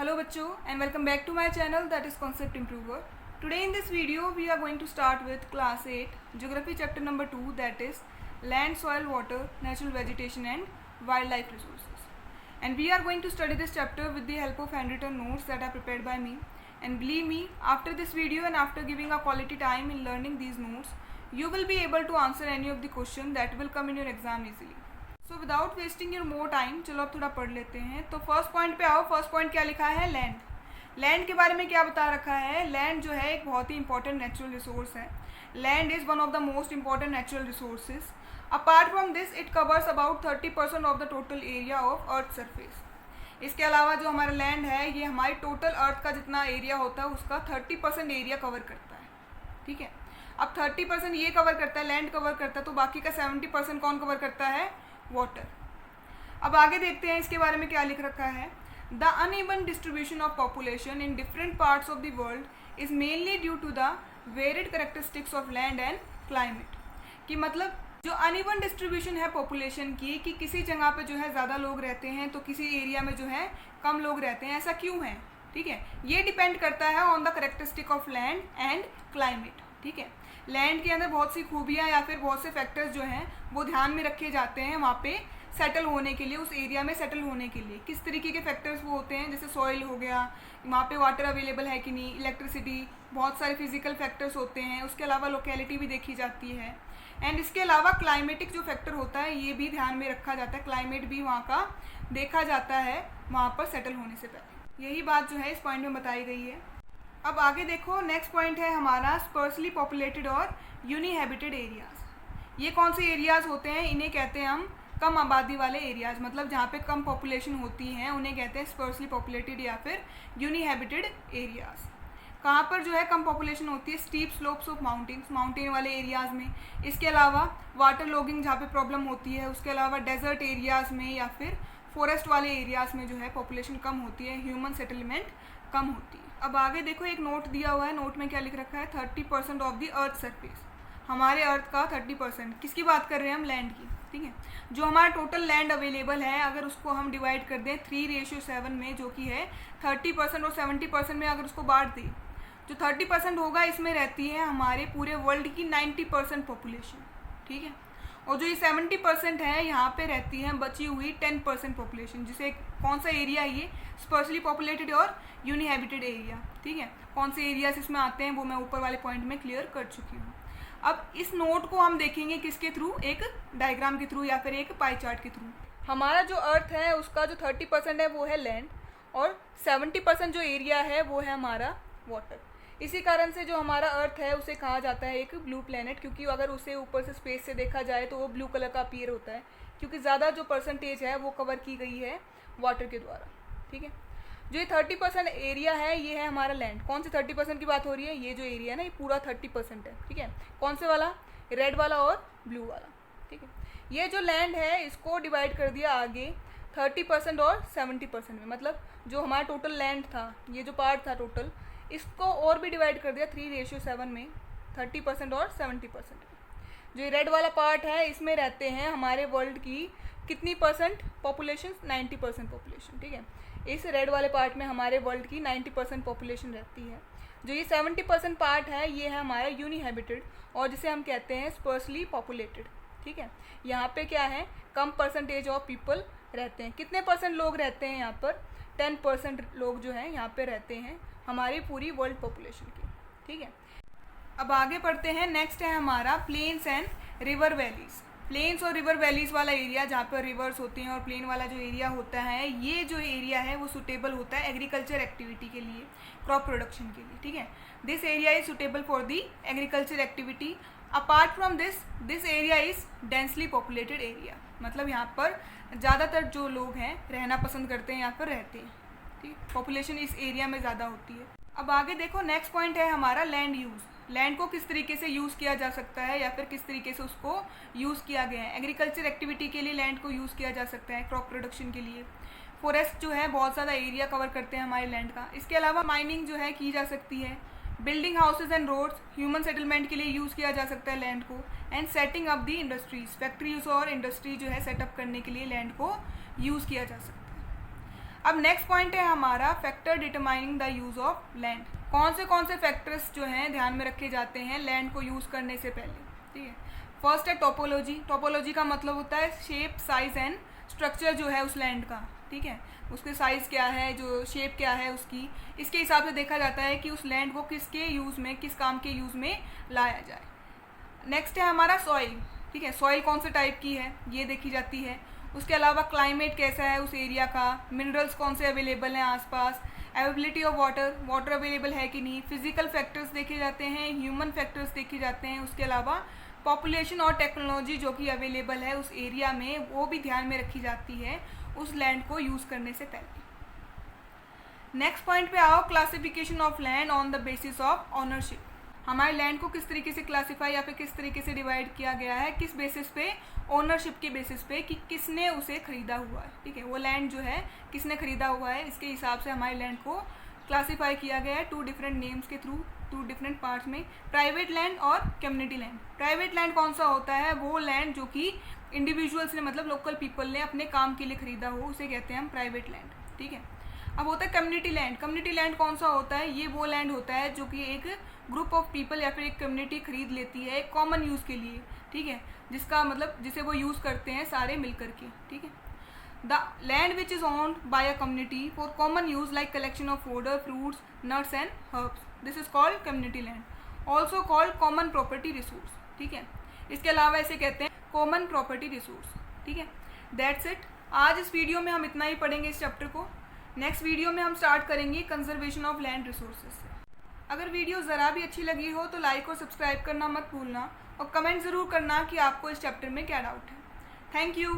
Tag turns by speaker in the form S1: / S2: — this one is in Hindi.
S1: Hello bachcho and welcome back to my channel that is Concept Improver. Today in this video we are going to start with class 8 geography chapter number 2, that is land, soil, water, natural vegetation and wildlife resources. And we are going to study this chapter with the help of handwritten notes that are prepared by me. And believe me, after this video and after giving a quality time in learning these notes, you will be able to answer any of the question that will come in your exam easily. So without wasting your more time, चलो अब थोड़ा पढ़ लेते हैं. तो फर्स्ट पॉइंट पे आओ. फर्स्ट पॉइंट क्या लिखा है? लैंड. लैंड के बारे में क्या बता रखा है? लैंड जो है एक बहुत ही इंपॉर्टेंट नेचुरल रिसोर्स है. Land is one of the most important natural resources. Apart from this it covers about 30% of the total area of earth surface. इसके अलावा जो हमारा लैंड है ये हमारी टोटल अर्थ का जितना एरिया होता है उसका 30% एरिया कवर करता है. ठीक है, अब 30% ये कवर करता है, लैंड कवर करता है, तो बाकी का 70% कौन कवर करता है? वाटर. अब आगे देखते हैं इसके बारे में क्या लिख रखा है. The uneven distribution of population in different parts of the world is mainly due to the varied characteristics of land and climate. कि मतलब जो अनइवन डिस्ट्रीब्यूशन है पॉपुलेशन की, कि किसी जगह पे जो है ज़्यादा लोग रहते हैं तो किसी एरिया में जो है कम लोग रहते हैं. ऐसा क्यों है? ठीक है, ये डिपेंड करता है on the characteristic of land and climate. ठीक है, लैंड के अंदर बहुत सी खूबियाँ या फिर बहुत से फैक्टर्स जो हैं वो ध्यान में रखे जाते हैं वहाँ पे सेटल होने के लिए, उस एरिया में सेटल होने के लिए. किस तरीके के फैक्टर्स वो होते हैं? जैसे सॉइल हो गया, वहाँ पे वाटर अवेलेबल है कि नहीं, इलेक्ट्रिसिटी, बहुत सारे फिजिकल फैक्टर्स होते हैं. उसके अलावा लोकेलिटी भी देखी जाती है. एंड इसके अलावा क्लाइमेटिक जो फैक्टर होता है ये भी ध्यान में रखा जाता है. क्लाइमेट भी वहाँ का देखा जाता है वहाँ पर सेटल होने से पहले. यही बात जो है इस पॉइंट में बताई गई है. अब आगे देखो, नेक्स्ट पॉइंट है हमारा स्पर्सली पॉपुलेटेड और यूनिहैबिटेड एरियाज. ये कौन से एरियाज होते हैं? इन्हें कहते हैं हम कम आबादी वाले एरियाज. मतलब जहाँ पे कम पॉपुलेशन होती हैं उन्हें कहते हैं स्पर्सली पॉपुलेटेड या फिर यूनिहैबिटेड एरियाज. कहाँ पर जो है कम पॉपुलेशन होती है? Steep slopes of mountains, mountain वाले एरियाज़ में. इसके अलावा वाटर लॉगिंग जहाँ पे प्रॉब्लम होती है. उसके अलावा डेजर्ट एरियाज़ में या फिर फॉरेस्ट वाले एरियाज़ में जो है पॉपुलेशन कम होती है, ह्यूमन सेटलमेंट कम होती है. अब आगे देखो, एक नोट दिया हुआ है. नोट में क्या लिख रखा है? 30% ऑफ द अर्थ सरफेस. हमारे अर्थ का 30%. किसकी बात कर रहे हैं हम? लैंड की. ठीक है, जो हमारा टोटल लैंड अवेलेबल है अगर उसको हम डिवाइड कर दें 3:7 में, जो कि है 30% और 70% में अगर उसको बांट दें, जो 30% होगा इसमें रहती है हमारे पूरे वर्ल्ड की 90% पॉपुलेशन. ठीक है, और जो ये 70% है यहाँ पे रहती है बची हुई 10% पॉपुलेशन, जिसे कौन सा एरिया है? ये स्पर्सली पॉपुलेटेड और यूनिहैबिटेड एरिया. ठीक है, कौन से एरियाज इसमें आते हैं वो मैं ऊपर वाले पॉइंट में क्लियर कर चुकी हूँ. अब इस नोट को हम देखेंगे किसके थ्रू? एक डायग्राम के थ्रू या फिर एक पाई चार्ट के थ्रू. हमारा जो अर्थ है उसका जो 30% है वो है लैंड और 70% जो एरिया है वो है हमारा वाटर. इसी कारण से जो हमारा अर्थ है उसे कहा जाता है एक ब्लू प्लेनेट, क्योंकि अगर उसे ऊपर से स्पेस से देखा जाए तो वो ब्लू कलर का अपीयर होता है, क्योंकि ज़्यादा जो परसेंटेज है वो कवर की गई है वाटर के द्वारा. ठीक है, जो ये 30% एरिया है ये है हमारा लैंड. कौन से 30% की बात हो रही है? ये जो एरिया है ना ये पूरा 30% है. ठीक है, कौन से वाला? रेड वाला और ब्लू वाला. ठीक है, ये जो लैंड है इसको डिवाइड कर दिया आगे 30% और 70% में. मतलब जो हमारा टोटल लैंड था, ये जो पार्ट था टोटल, इसको और भी डिवाइड कर दिया 3:7 में, 30% और 70% में. जो ये रेड वाला पार्ट है इसमें रहते हैं हमारे वर्ल्ड की कितनी परसेंट पॉपुलेशन? 90% पॉपुलेशन. ठीक है, इस रेड वाले पार्ट में हमारे वर्ल्ड की 90% पॉपुलेशन रहती है. जो ये 70% पार्ट है ये है हमारा यूनिहैबिटेड और जिसे हम कहते हैं स्पर्सली पॉपुलेटेड. ठीक है, यहाँ पे क्या है? कम परसेंटेज ऑफ पीपल रहते हैं. कितने परसेंट लोग रहते हैं यहाँ पर? 10% लोग जो हैं यहाँ पे रहते हैं हमारी पूरी वर्ल्ड पॉपुलेशन की. ठीक है, अब आगे पढ़ते हैं. नेक्स्ट है हमारा plains and river valleys. Plains और रिवर वैलीज वाला एरिया जहाँ पर रिवर्स होती हैं और प्लेन वाला जो एरिया होता है, ये जो एरिया है वो सुटेबल होता है एग्रीकल्चर एक्टिविटी के लिए, क्रॉप प्रोडक्शन के लिए. ठीक है, this area is suitable for the agriculture activity. Apart from this area is densely populated area. मतलब यहाँ पर ज़्यादातर जो लोग हैं रहना पसंद करते हैं या फिर रहते हैं. ठीक, पॉपुलेशन इस एरिया में ज़्यादा होती है. अब आगे देखो, नेक्स्ट पॉइंट है हमारा लैंड यूज़. लैंड को किस तरीके से यूज़ किया जा सकता है या फिर किस तरीके से उसको यूज़ किया गया है. एग्रीकल्चर एक्टिविटी के लिए लैंड को यूज़ किया जा सकता है, क्रॉप प्रोडक्शन के लिए. फॉरेस्ट जो है बहुत ज़्यादा एरिया कवर करते हैं हमारे लैंड का. इसके अलावा माइनिंग जो है की जा सकती है. Building houses and roads, human settlement के लिए यूज़ किया जा सकता है लैंड को. And setting up the industries, factories और इंडस्ट्री जो है सेटअप करने के लिए लैंड को यूज़ किया जा सकता है. अब नेक्स्ट पॉइंट है हमारा factor determining the use of land. कौन से फैक्टर्स जो हैं ध्यान में रखे जाते हैं लैंड को यूज़ करने से पहले, ठीक है। फर्स्ट है टोपोलॉजी। टोपोलॉजी का मतलब होता है शेप, साइज एंड स्ट्रक्चर जो है उस लैंड का, ठीक है। उसके साइज़ क्या है, जो शेप क्या है उसकी, इसके हिसाब से देखा जाता है कि उस लैंड को किसके यूज़ में, किस काम के यूज़ में लाया जाए। नेक्स्ट है हमारा सॉइल, ठीक है। सॉइल कौन से टाइप की है ये देखी जाती है। उसके अलावा क्लाइमेट कैसा है उस एरिया का, मिनरल्स कौन से अवेलेबल हैं आसपास, availability of water, water available है कि नहीं, फिजिकल फैक्टर्स देखे जाते हैं, ह्यूमन फैक्टर्स देखे जाते हैं। उसके अलावा पॉपुलेशन और टेक्नोलॉजी जो कि अवेलेबल है उस एरिया में वो भी ध्यान में रखी जाती है उस लैंड को यूज़ करने से पहले। नेक्स्ट पॉइंट पे आओ, classification of land on the basis of ownership. हमारे लैंड को किस तरीके से क्लासीफाई या फिर किस तरीके से डिवाइड किया गया है, किस बेसिस पे, ओनरशिप के बेसिस पे कि किसने उसे खरीदा हुआ है, ठीक है। वो लैंड जो है किसने खरीदा हुआ है, इसके हिसाब से हमारे लैंड को क्लासीफाई किया गया है 2 डिफरेंट नेम्स के थ्रू, 2 डिफरेंट पार्ट्स में, प्राइवेट लैंड और कम्युनिटी लैंड। प्राइवेट लैंड कौन सा होता है, वो लैंड जो कि इंडिविजुअल्स ने मतलब लोकल पीपल ने अपने काम के लिए खरीदा हो उसे कहते हैं हम प्राइवेट लैंड, ठीक है। अब होता है कम्युनिटी लैंड। कम्युनिटी लैंड कौन सा होता है, ये वो लैंड होता है जो कि एक ग्रुप ऑफ पीपल या फिर एक कम्युनिटी खरीद लेती है कॉमन यूज़ के लिए, ठीक है, जिसका मतलब जिसे वो यूज़ करते हैं सारे मिलकर के, ठीक है। The land which is owned by a community for common use like collection of fodder, fruits, nuts and herbs, this is called community land, also called common property resource, ठीक है। इसके अलावा इसे कहते हैं कॉमन प्रॉपर्टी रिसोर्स, ठीक है। That's it. आज इस वीडियो में हम इतना ही पढ़ेंगे इस चैप्टर को। नेक्स्ट वीडियो में हम स्टार्ट करेंगे कंजर्वेशन ऑफ लैंड रिसोर्सेज से। अगर वीडियो ज़रा भी अच्छी लगी हो तो लाइक और सब्सक्राइब करना मत भूलना और कमेंट ज़रूर करना कि आपको इस चैप्टर में क्या डाउट है। Thank you.